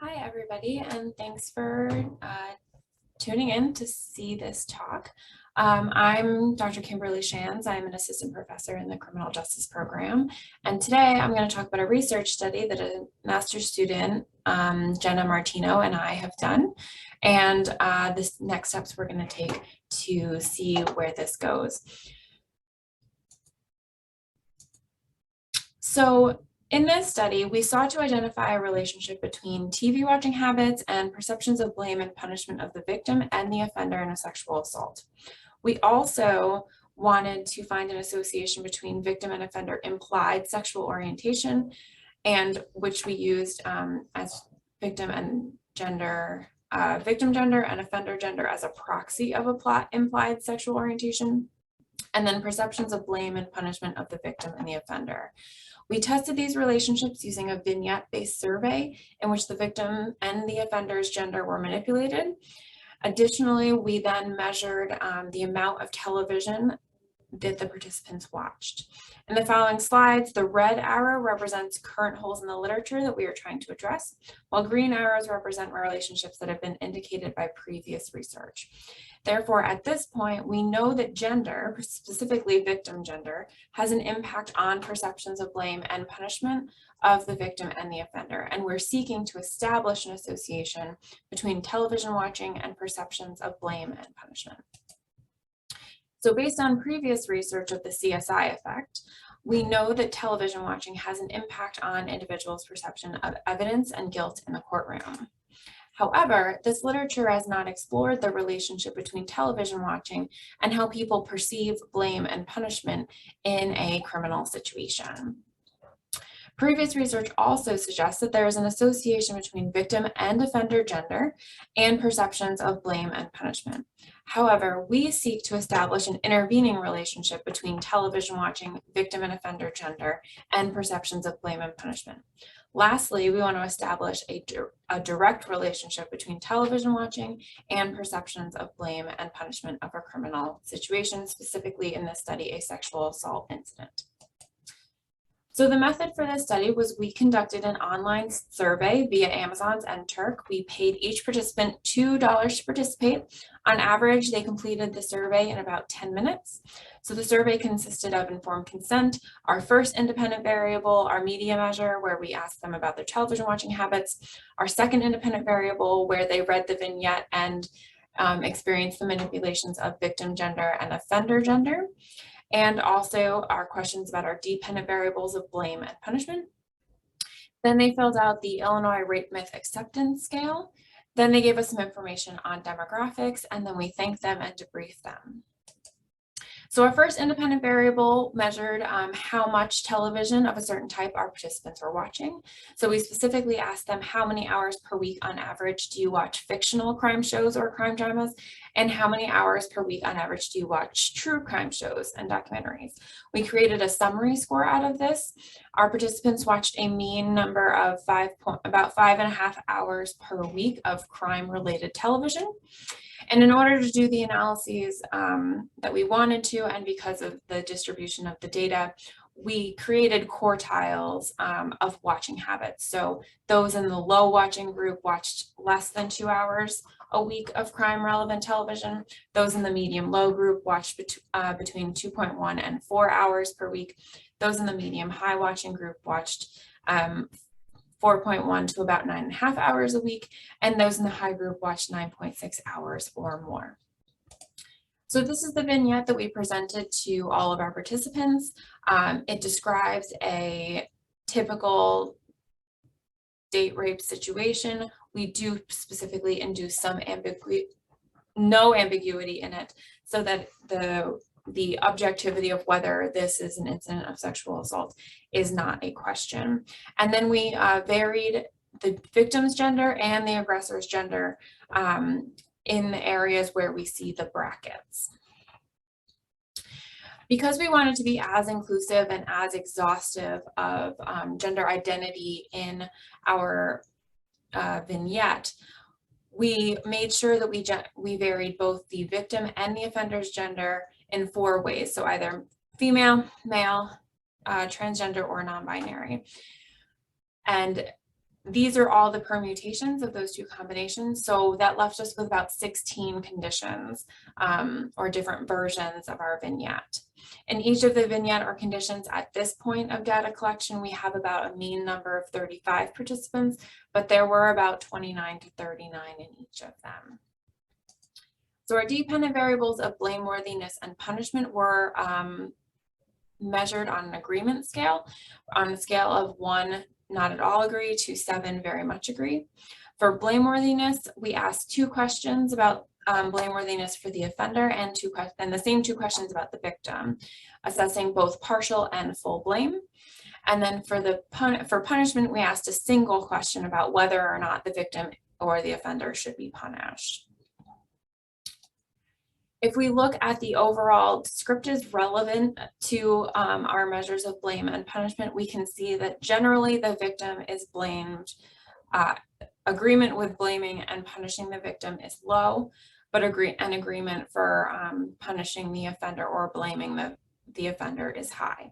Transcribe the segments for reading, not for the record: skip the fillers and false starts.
Hi, everybody, and thanks for tuning in to see this talk. I'm Dr. Kimberley Schanz. I'm an assistant professor in the criminal justice program. And today I'm going to talk about a research study that a master's student, Jenna Martino, and I have done. And this next steps we're going to take to see where this goes. So in this study, we sought to identify a relationship between TV watching habits and perceptions of blame and punishment of the victim and the offender in a sexual assault. We also wanted to find an association between victim and offender implied sexual orientation, and which we used as victim gender and offender gender as a proxy of implied sexual orientation, and then perceptions of blame and punishment of the victim and the offender. We tested these relationships using a vignette-based survey in which the victim and the offender's gender were manipulated. Additionally, we then measured the amount of television that the participants watched. In the following slides, the red arrow represents current holes in the literature that we are trying to address, while green arrows represent relationships that have been indicated by previous research. Therefore, at this point, we know that gender, specifically victim gender, has an impact on perceptions of blame and punishment of the victim and the offender, and we're seeking to establish an association between television watching and perceptions of blame and punishment. So based on previous research of the CSI effect, we know that television watching has an impact on individuals' perception of evidence and guilt in the courtroom. However, this literature has not explored the relationship between television watching and how people perceive blame and punishment in a criminal situation. Previous research also suggests that there is an association between victim and offender gender and perceptions of blame and punishment. However, we seek to establish an intervening relationship between television watching, victim and offender gender, and perceptions of blame and punishment. Lastly, we want to establish a direct relationship between television watching and perceptions of blame and punishment of a criminal situation, specifically in this study, a sexual assault incident. So the method for this study was we conducted an online survey via Amazon's NTurk. We paid each participant $2 to participate. On average, they completed the survey in about 10 minutes. So the survey consisted of informed consent, our first independent variable, our media measure, where we asked them about their television watching habits, our second independent variable, where they read the vignette and experienced the manipulations of victim gender and offender gender, and also our questions about our dependent variables of blame and punishment. Then they filled out the Illinois Rape Myth Acceptance Scale. Then they gave us some information on demographics, and then we thanked them and debriefed them. So our first independent variable measured how much television of a certain type our participants were watching. So we specifically asked them, how many hours per week on average do you watch fictional crime shows or crime dramas? And how many hours per week on average do you watch true crime shows and documentaries? We created a summary score out of this. Our participants watched a mean number of about 5.5 hours per week of crime-related television. And in order to do the analyses that we wanted to, and because of the distribution of the data, we created quartiles of watching habits. So those in the low watching group watched less than 2 hours a week of crime relevant television. Those in the medium low group watched between 2.1 and 4 hours per week. Those in the medium high watching group watched 4.1 to about 9.5 hours a week, and those in the high group watched 9.6 hours or more. So this is the vignette that we presented to all of our participants. It describes a typical date rape situation. We do specifically induce some no ambiguity in it, so that the objectivity of whether this is an incident of sexual assault is not a question. And then we varied the victim's gender and the aggressor's gender in the areas where we see the brackets. Because we wanted to be as inclusive and as exhaustive of gender identity in our vignette, we made sure that we varied both the victim and the offender's gender in 4 ways. So either female, male, transgender, or non-binary. And these are all the permutations of those two combinations. So that left us with about 16 conditions or different versions of our vignette. In each of the vignette or conditions at this point of data collection, we have about a mean number of 35 participants, but there were about 29 to 39 in each of them. So our dependent variables of blameworthiness and punishment were measured on an agreement scale, on a scale of 1, not at all agree, to 7, very much agree. For blameworthiness, we asked 2 questions about blameworthiness for the offender and the same 2 questions about the victim, assessing both partial and full blame. And then for punishment, we asked a single question about whether or not the victim or the offender should be punished. If we look at the overall descriptives relevant to our measures of blame and punishment, we can see that generally the victim is blamed. Agreement with blaming and punishing the victim is low, but agreement for punishing the offender or blaming the offender is high.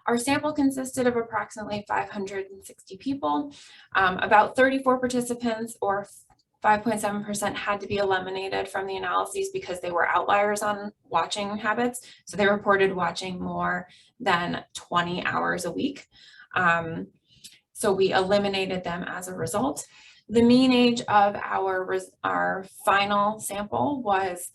Our sample consisted of approximately 560 people. About 34 participants, or 5.7%, had to be eliminated from the analyses because they were outliers on watching habits. So they reported watching more than 20 hours a week. So we eliminated them as a result. The mean age of our final sample was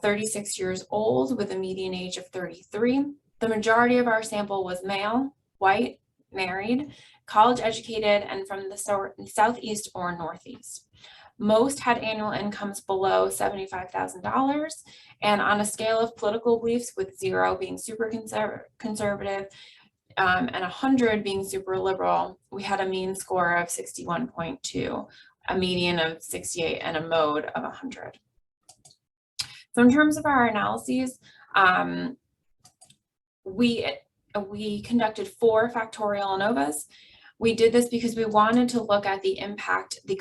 36 years old with a median age of 33. The majority of our sample was male, white, married, college educated, and from the Southeast or Northeast. Most had annual incomes below $75,000, and on a scale of political beliefs, with 0 being super conservative and 100 being super liberal, we had a mean score of 61.2, a median of 68, and a mode of 100. So in terms of our analyses, we conducted 4 factorial ANOVAs. We did this because we wanted to look at the impact, the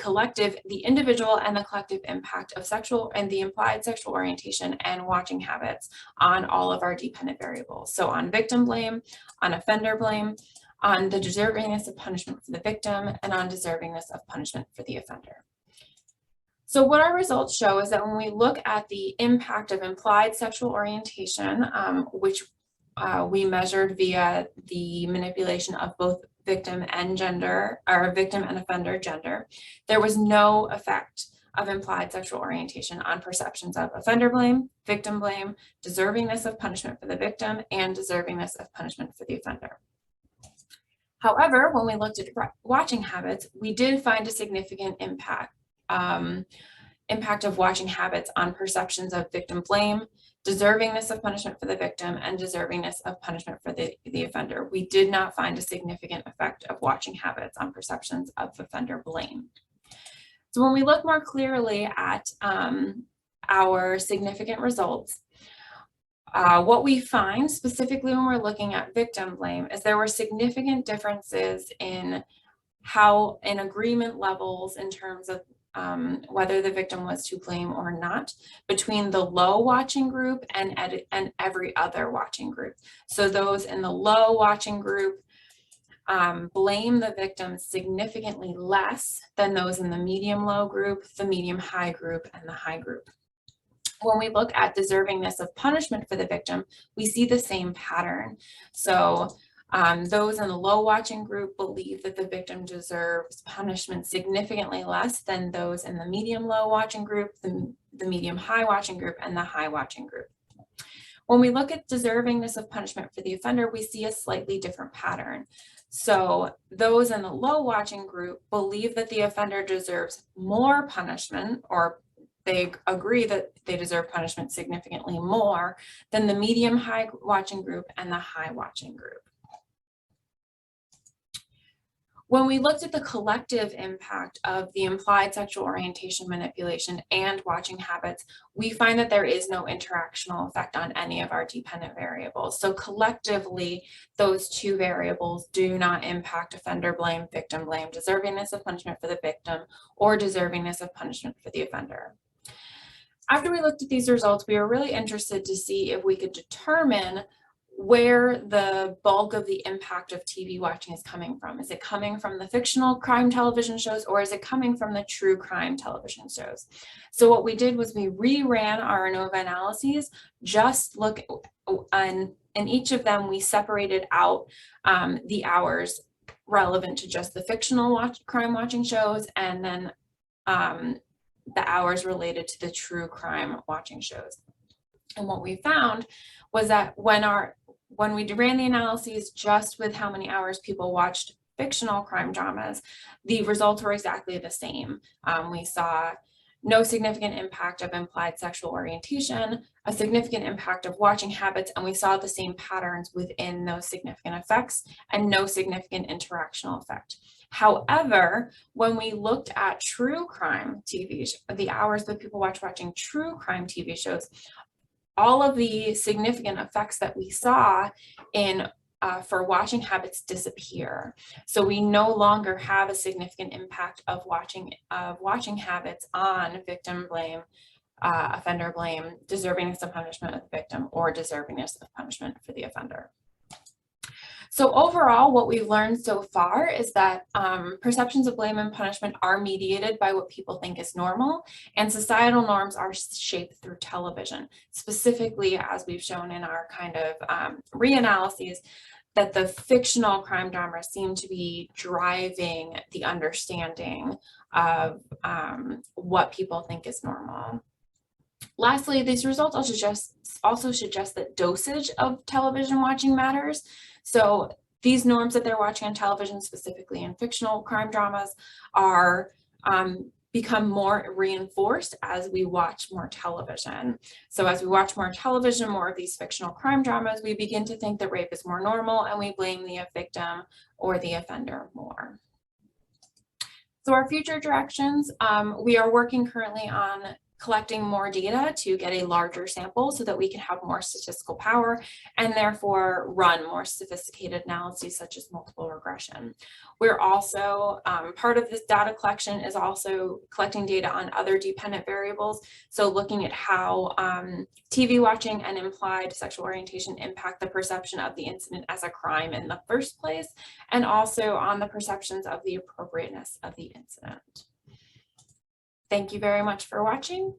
individual and the collective impact of sexual and the implied sexual orientation and watching habits on all of our dependent variables. So on victim blame, on offender blame, on the deservingness of punishment for the victim, and on deservingness of punishment for the offender. So what our results show is that when we look at the impact of implied sexual orientation, which we measured via the manipulation of both victim and gender, or victim and offender gender, there was no effect of implied sexual orientation on perceptions of offender blame, victim blame, deservingness of punishment for the victim, and deservingness of punishment for the offender. However, when we looked at watching habits, we did find a significant impact of watching habits on perceptions of victim blame, deservingness of punishment for the victim, and deservingness of punishment for the offender. We did not find a significant effect of watching habits on perceptions of offender blame. So when we look more clearly at our significant results, what we find specifically when we're looking at victim blame is there were significant differences in agreement levels in terms of whether the victim was to blame or not between the low watching group and every other watching group. So those in the low watching group blame the victim significantly less than those in the medium low group, the medium high group, and the high group. When we look at deservingness of punishment for the victim, we see the same pattern. So those in the low watching group believe that the victim deserves punishment significantly less than those in the medium low watching group, the medium high watching group, and the high watching group. When we look at deservingness of punishment for the offender, we see a slightly different pattern. So those in the low watching group believe that the offender deserves more punishment, or they agree that they deserve punishment significantly more than the medium high watching group and the high watching group. When we looked at the collective impact of the implied sexual orientation manipulation and watching habits, we find that there is no interactional effect on any of our dependent variables. So collectively, those 2 variables do not impact offender blame, victim blame, deservingness of punishment for the victim, or deservingness of punishment for the offender. After we looked at these results, we were really interested to see if we could determine where the bulk of the impact of TV watching is coming from. Is it coming from the fictional crime television shows, or is it coming from the true crime television shows? So what we did was we reran our ANOVA analyses, just look on, in each of them, we separated out the hours relevant to just the fictional crime watching shows, and then the hours related to the true crime watching shows. And what we found was that when we ran the analyses just with how many hours people watched fictional crime dramas, the results were exactly the same. We saw no significant impact of implied sexual orientation, a significant impact of watching habits, and we saw the same patterns within those significant effects and no significant interactional effect. However, when we looked at true crime TV, the hours that people watching true crime TV shows, all of the significant effects that we saw in for watching habits disappear. So we no longer have a significant impact of watching habits on victim blame, offender blame, deservingness of punishment of the victim, or deservingness of punishment for the offender. So overall, what we've learned so far is that perceptions of blame and punishment are mediated by what people think is normal, and societal norms are shaped through television. Specifically, as we've shown in our kind of reanalyses, that the fictional crime dramas seem to be driving the understanding of what people think is normal. Lastly, these results also suggest that dosage of television watching matters. So these norms that they're watching on television, specifically in fictional crime dramas, are become more reinforced as we watch more television. So as we watch more television, more of these fictional crime dramas, we begin to think that rape is more normal, and we blame the victim or the offender more. So our future directions, we are working currently on collecting more data to get a larger sample so that we can have more statistical power and therefore run more sophisticated analyses such as multiple regression. We're also, part of this data collection is also collecting data on other dependent variables. So looking at how TV watching and implied sexual orientation impact the perception of the incident as a crime in the first place, and also on the perceptions of the appropriateness of the incident. Thank you very much for watching.